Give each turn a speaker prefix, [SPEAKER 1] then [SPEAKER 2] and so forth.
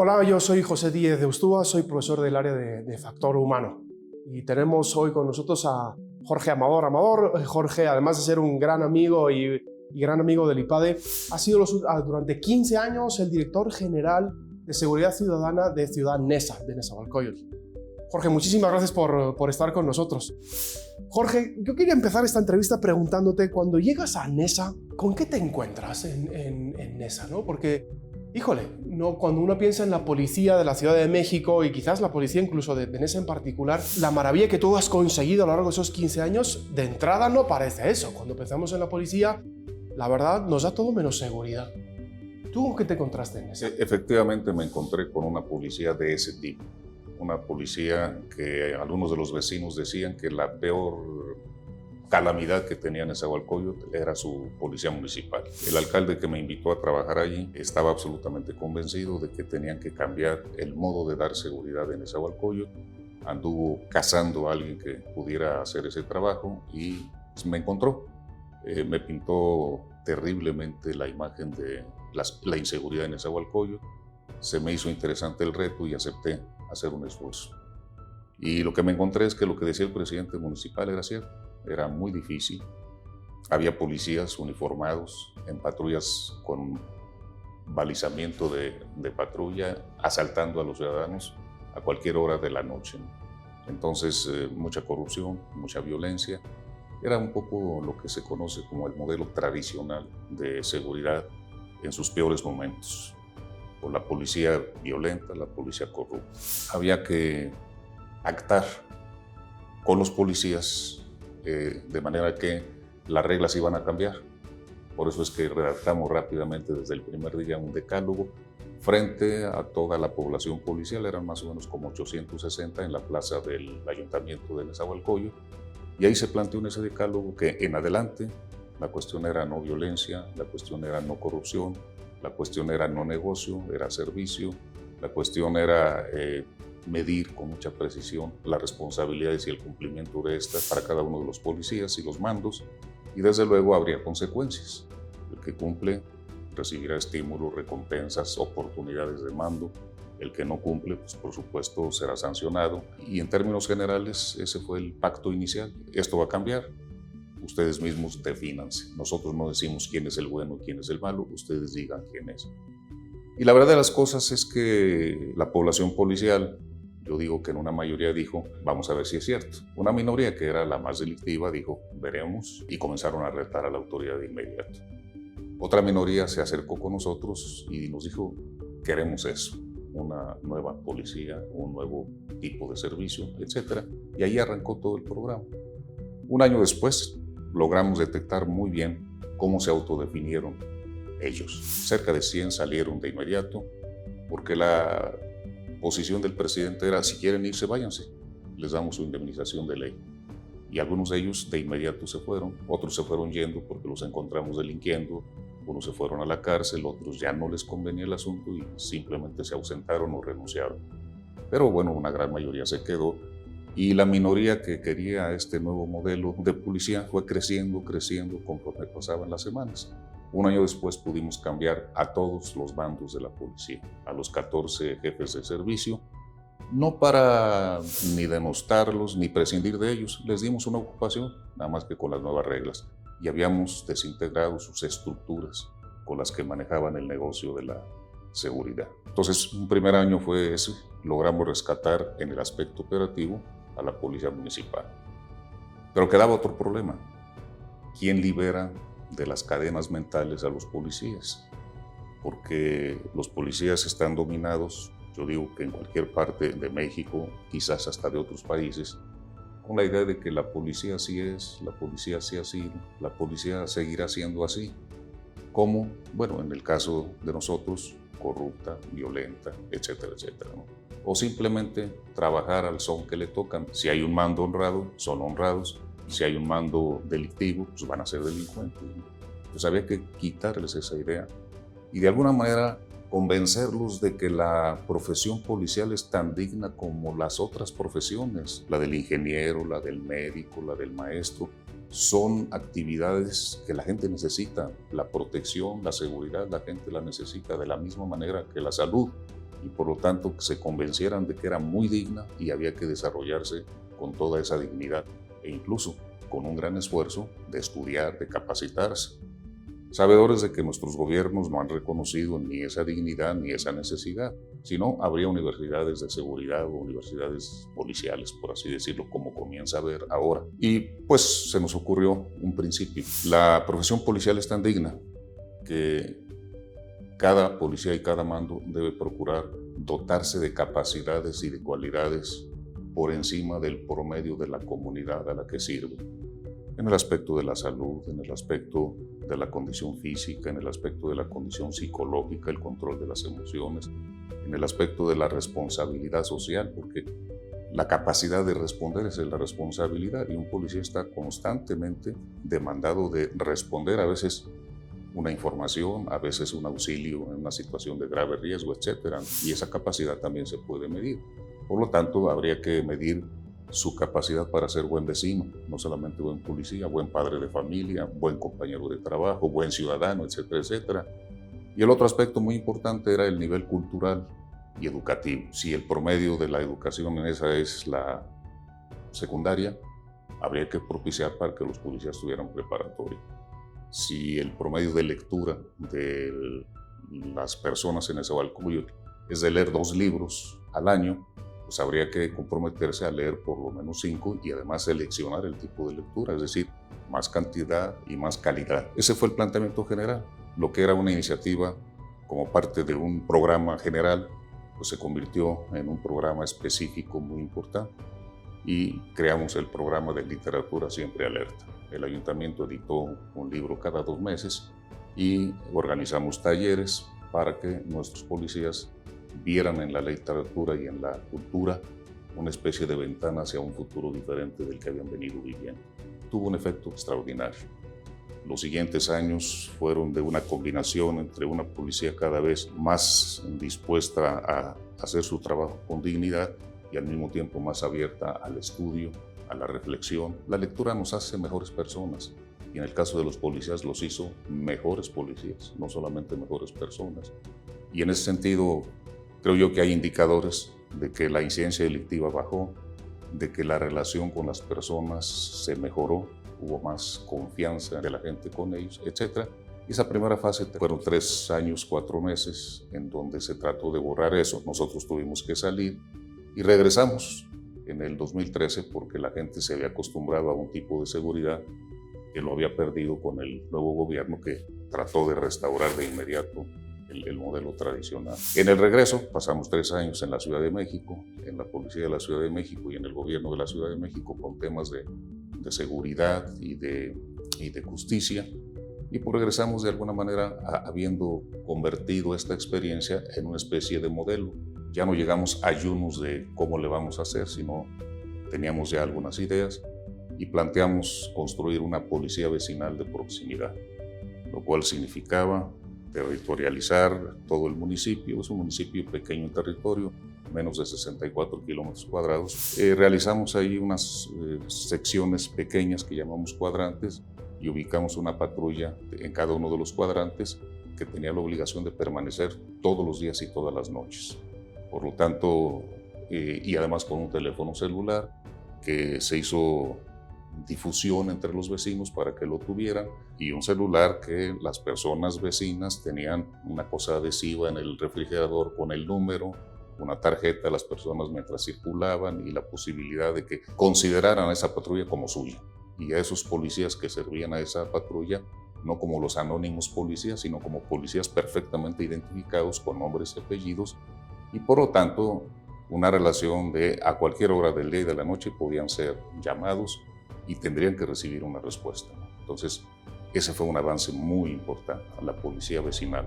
[SPEAKER 1] Hola, yo soy José Díez de Ustúa, soy profesor del área de factor humano. Y tenemos hoy con nosotros a Jorge Amador. Jorge, además de ser un gran amigo y gran amigo del IPADE, ha sido durante 15 años el director general de Seguridad Ciudadana de Ciudad Neza, de Nezahualcóyotl. Jorge, muchísimas gracias por estar con nosotros. Jorge, yo quería empezar esta entrevista preguntándote, cuando llegas a Neza, ¿con qué te encuentras en Neza, ¿no? Porque, híjole, no, cuando uno piensa en la policía de la Ciudad de México y quizás la policía incluso de Neza en particular, la maravilla que tú has conseguido a lo largo de esos 15 años, de entrada no parece eso. Cuando pensamos en la policía, la verdad nos da todo menos seguridad. ¿Tú con qué te encontraste en Neza?
[SPEAKER 2] Efectivamente me encontré con una policía de ese tipo. Una policía que algunos de los vecinos decían que la peor calamidad que tenía Nezahualcóyotl era su policía municipal. El alcalde que me invitó a trabajar allí estaba absolutamente convencido de que tenían que cambiar el modo de dar seguridad en Nezahualcóyotl. Anduvo cazando a alguien que pudiera hacer ese trabajo y me encontró. Me pintó terriblemente la imagen de la inseguridad en Nezahualcóyotl. Se me hizo interesante el reto y acepté hacer un esfuerzo. Y lo que me encontré es que lo que decía el presidente municipal era cierto. Era muy difícil. Había policías uniformados en patrullas con balizamiento de patrulla, asaltando a los ciudadanos a cualquier hora de la noche. Entonces, mucha corrupción, mucha violencia. Era un poco lo que se conoce como el modelo tradicional de seguridad en sus peores momentos. Con la policía violenta, la policía corrupta. Había que actar con los policías de manera que las reglas iban a cambiar. Por eso es que redactamos rápidamente desde el primer día un decálogo frente a toda la población policial. Eran más o menos como 860 en la plaza del ayuntamiento de Nezahualcóyotl. Y ahí se planteó en ese decálogo que en adelante la cuestión era no violencia, la cuestión era no corrupción, la cuestión era no negocio, era servicio, la cuestión era medir con mucha precisión las responsabilidades y el cumplimiento de estas para cada uno de los policías y los mandos, y desde luego habría consecuencias. El que cumple recibirá estímulos, recompensas, oportunidades de mando. El que no cumple, pues por supuesto será sancionado. Y en términos generales, ese fue el pacto inicial. Esto va a cambiar. Ustedes mismos defínanse. Nosotros no decimos quién es el bueno y quién es el malo, ustedes digan quién es. Y la verdad de las cosas es que la población policial, yo digo que en una mayoría dijo, vamos a ver si es cierto. Una minoría, que era la más delictiva, dijo, veremos, y comenzaron a retar a la autoridad de inmediato. Otra minoría se acercó con nosotros y nos dijo, queremos eso, una nueva policía, un nuevo tipo de servicio, etc. Y ahí arrancó todo el programa. Un año después, logramos detectar muy bien cómo se autodefinieron ellos. Cerca de 100 salieron de inmediato, porque la posición del presidente era, si quieren irse, váyanse, les damos su indemnización de ley. Y algunos de ellos de inmediato se fueron, otros se fueron yendo porque los encontramos delinquiendo, unos se fueron a la cárcel, otros ya no les convenía el asunto y simplemente se ausentaron o renunciaron. Pero bueno, una gran mayoría se quedó. Y la minoría que quería este nuevo modelo de policía fue creciendo conforme pasaban las semanas. Un año después pudimos cambiar a todos los bandos de la policía, a los 14 jefes de servicio, no para ni denostarlos ni prescindir de ellos. Les dimos una ocupación, nada más que con las nuevas reglas, y habíamos desintegrado sus estructuras con las que manejaban el negocio de la seguridad. Entonces, un primer año fue ese. Logramos rescatar en el aspecto operativo a la policía municipal. Pero quedaba otro problema. ¿Quién libera de las cadenas mentales a los policías? Porque los policías están dominados, yo digo que en cualquier parte de México, quizás hasta de otros países, con la idea de que la policía así es, la policía así ha sido, la policía seguirá siendo así. Como, bueno, en el caso de nosotros, corrupta, violenta, etcétera, etcétera, ¿no? O simplemente trabajar al son que le tocan. Si hay un mando honrado, son honrados. Si hay un mando delictivo, pues van a ser delincuentes, ¿no? Pues había que quitarles esa idea y de alguna manera convencerlos de que la profesión policial es tan digna como las otras profesiones, la del ingeniero, la del médico, la del maestro. Son actividades que la gente necesita. La protección, la seguridad, la gente la necesita de la misma manera que la salud y por lo tanto se convencieran de que era muy digna y había que desarrollarse con toda esa dignidad e incluso con un gran esfuerzo de estudiar, de capacitarse. Sabedores de que nuestros gobiernos no han reconocido ni esa dignidad ni esa necesidad, sino habría universidades de seguridad o universidades policiales, por así decirlo, como comienza a ver ahora. Y pues se nos ocurrió un principio. La profesión policial es tan digna que cada policía y cada mando debe procurar dotarse de capacidades y de cualidades por encima del promedio de la comunidad a la que sirve. En el aspecto de la salud, en el aspecto de la condición física, en el aspecto de la condición psicológica, el control de las emociones, en el aspecto de la responsabilidad social, porque la capacidad de responder es la responsabilidad y un policía está constantemente demandado de responder a veces una información, a veces un auxilio en una situación de grave riesgo, etc. Y esa capacidad también se puede medir. Por lo tanto, habría que medir su capacidad para ser buen vecino, no solamente buen policía, buen padre de familia, buen compañero de trabajo, buen ciudadano, etcétera, etcétera. Y el otro aspecto muy importante era el nivel cultural y educativo. Si el promedio de la educación en esa es la secundaria, habría que propiciar para que los policías tuvieran preparatoria. Si el promedio de lectura de las personas en Nezahualcóyotl es de leer 2 libros al año, pues habría que comprometerse a leer por lo menos 5 y además seleccionar el tipo de lectura, es decir, más cantidad y más calidad. Ese fue el planteamiento general. Lo que era una iniciativa como parte de un programa general, pues se convirtió en un programa específico muy importante y creamos el programa de literatura Siempre Alerta. El ayuntamiento editó un libro cada 2 meses y organizamos talleres para que nuestros policías vieran en la literatura y en la cultura una especie de ventana hacia un futuro diferente del que habían venido viviendo. Tuvo un efecto extraordinario. Los siguientes años fueron de una combinación entre una policía cada vez más dispuesta a hacer su trabajo con dignidad y al mismo tiempo más abierta al estudio, a la reflexión. La lectura nos hace mejores personas y en el caso de los policías los hizo mejores policías, no solamente mejores personas. Y en ese sentido, creo yo que hay indicadores de que la incidencia delictiva bajó, de que la relación con las personas se mejoró, hubo más confianza de la gente con ellos, etc. Y esa primera fase fueron 3 años, 4 meses en donde se trató de borrar eso. Nosotros tuvimos que salir y regresamos en el 2013 porque la gente se había acostumbrado a un tipo de seguridad que lo había perdido con el nuevo gobierno que trató de restaurar de inmediato el modelo tradicional. En el regreso pasamos 3 años en la Ciudad de México, en la Policía de la Ciudad de México y en el gobierno de la Ciudad de México con temas de seguridad y de justicia. Y pues regresamos de alguna manera habiendo convertido esta experiencia en una especie de modelo. Ya no llegamos a ayunos de cómo le vamos a hacer, sino teníamos ya algunas ideas y planteamos construir una policía vecinal de proximidad, lo cual significaba territorializar todo el municipio. Es un municipio pequeño en territorio, menos de 64 kilómetros cuadrados. Realizamos ahí unas secciones pequeñas que llamamos cuadrantes y ubicamos una patrulla en cada uno de los cuadrantes que tenía la obligación de permanecer todos los días y todas las noches. Por lo tanto, y además con un teléfono celular que se hizo difusión entre los vecinos para que lo tuvieran y un celular que las personas vecinas tenían una cosa adhesiva en el refrigerador con el número, una tarjeta a las personas mientras circulaban y la posibilidad de que consideraran a esa patrulla como suya y a esos policías que servían a esa patrulla no como los anónimos policías, sino como policías perfectamente identificados con nombres y apellidos y por lo tanto una relación de a cualquier hora del día y de la noche podían ser llamados y tendrían que recibir una respuesta. Entonces, ese fue un avance muy importante a la policía vecinal.